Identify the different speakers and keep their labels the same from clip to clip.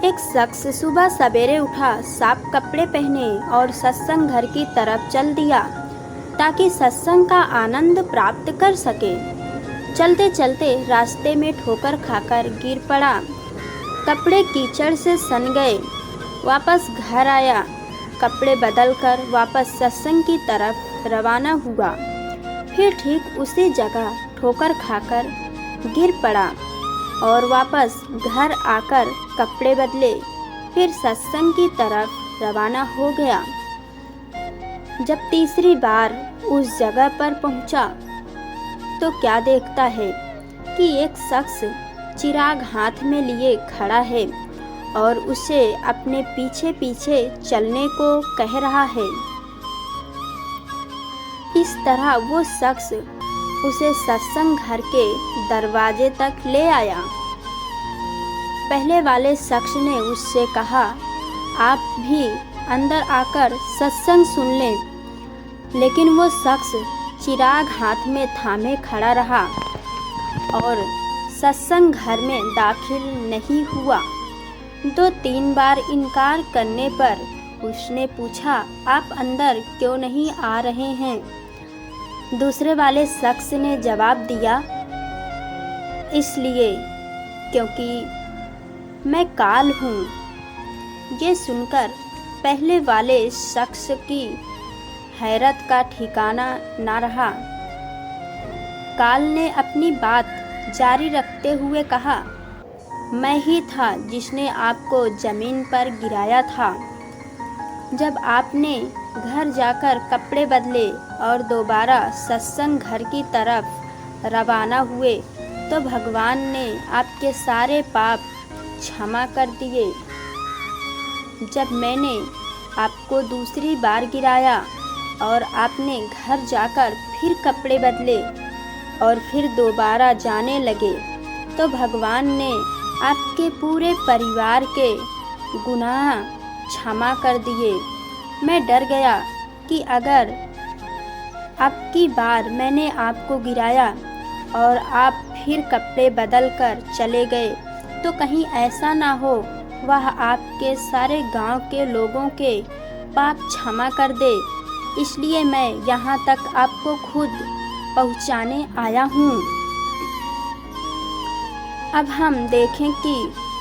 Speaker 1: एक शख्स सुबह सवेरे उठा, साफ कपड़े पहने और सत्संग घर की तरफ चल दिया ताकि सत्संग का आनंद प्राप्त कर सके। चलते चलते रास्ते में ठोकर खाकर गिर पड़ा, कपड़े कीचड़ से सन गए। वापस घर आया, कपड़े बदलकर वापस सत्संग की तरफ रवाना हुआ। फिर ठीक उसी जगह ठोकर खाकर गिर पड़ा और वापस घर आकर कपड़े बदले, फिर सत्संग की तरफ रवाना हो गया। जब तीसरी बार उस जगह पर पहुंचा तो क्या देखता है कि एक शख्स चिराग हाथ में लिए खड़ा है और उसे अपने पीछे पीछे चलने को कह रहा है। इस तरह वो शख्स उसे सत्संग घर के दरवाजे तक ले आया। पहले वाले शख्स ने उससे कहा, आप भी अंदर आकर सत्संग सुन लें। लेकिन वो शख्स चिराग हाथ में थामे खड़ा रहा और सत्संग घर में दाखिल नहीं हुआ। 2-3 बार इनकार करने पर उसने पूछा, आप अंदर क्यों नहीं आ रहे हैं? दूसरे वाले शख्स ने जवाब दिया, इसलिए क्योंकि मैं काल हूँ। ये सुनकर पहले वाले शख्स की हैरत का ठिकाना न रहा। काल ने अपनी बात जारी रखते हुए कहा, मैं ही था जिसने आपको ज़मीन पर गिराया था। जब आपने घर जाकर कपड़े बदले और दोबारा सत्संग घर की तरफ रवाना हुए तो भगवान ने आपके सारे पाप क्षमा कर दिए। जब मैंने आपको दूसरी बार गिराया और आपने घर जाकर फिर कपड़े बदले और फिर दोबारा जाने लगे तो भगवान ने आपके पूरे परिवार के गुनाह क्षमा कर दिए। मैं डर गया कि अगर अब की बार मैंने आपको गिराया और आप फिर कपड़े बदल कर चले गए तो कहीं ऐसा ना हो वह आपके सारे गांव के लोगों के पाप क्षमा कर दे। इसलिए मैं यहाँ तक आपको खुद पहुँचाने आया हूँ। अब हम देखें कि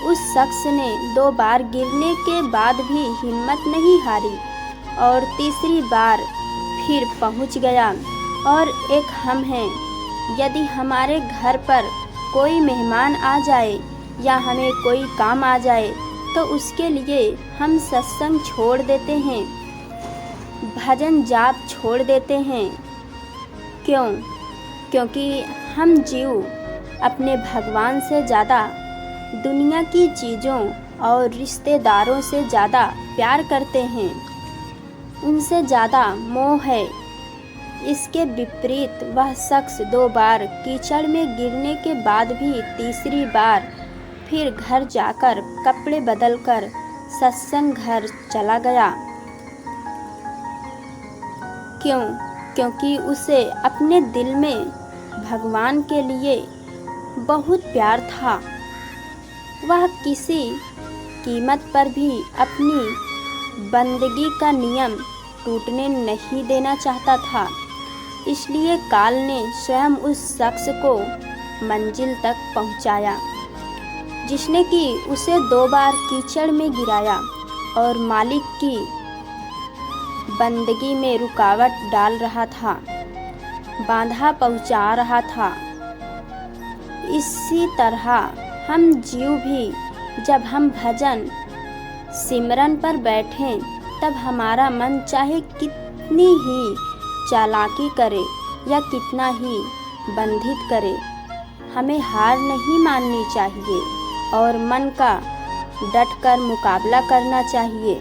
Speaker 1: उस शख्स ने 2 बार गिरने के बाद भी हिम्मत नहीं हारी और तीसरी बार फिर पहुंच गया। और एक हम हैं, यदि हमारे घर पर कोई मेहमान आ जाए या हमें कोई काम आ जाए तो उसके लिए हम सत्संग छोड़ देते हैं, भजन जाप छोड़ देते हैं। क्यों? क्योंकि हम जीव अपने भगवान से ज़्यादा दुनिया की चीज़ों और रिश्तेदारों से ज़्यादा प्यार करते हैं, उनसे ज़्यादा मोह है। इसके विपरीत वह शख्स 2 बार कीचड़ में गिरने के बाद भी तीसरी बार फिर घर जाकर कपड़े बदलकर सत्संग घर चला गया। क्यों? क्योंकि उसे अपने दिल में भगवान के लिए बहुत प्यार था। वह किसी कीमत पर भी अपनी बंदगी का नियम टूटने नहीं देना चाहता था। इसलिए काल ने स्वयं उस शख्स को मंजिल तक पहुंचाया जिसने कि उसे 2 बार कीचड़ में गिराया और मालिक की बंदगी में रुकावट डाल रहा था, बाधा पहुंचा रहा था। इसी तरह हम जीव भी जब हम भजन सिमरन पर बैठें तब हमारा मन चाहे कितनी ही चालाकी करे या कितना ही बंधित करे, हमें हार नहीं माननी चाहिए और मन का डटकर मुकाबला करना चाहिए।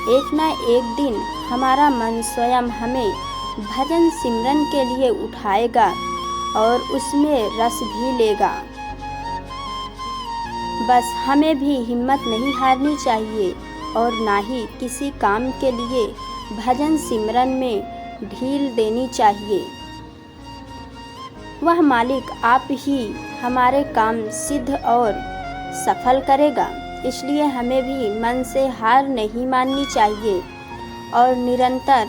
Speaker 1: एक ना एक दिन हमारा मन स्वयं हमें भजन सिमरन के लिए उठाएगा और उसमें रस भी लेगा। बस हमें भी हिम्मत नहीं हारनी चाहिए और ना ही किसी काम के लिए भजन सिमरन में ढील देनी चाहिए। वह मालिक आप ही हमारे काम सिद्ध और सफल करेगा। इसलिए हमें भी मन से हार नहीं माननी चाहिए और निरंतर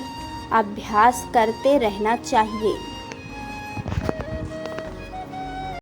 Speaker 1: अभ्यास करते रहना चाहिए।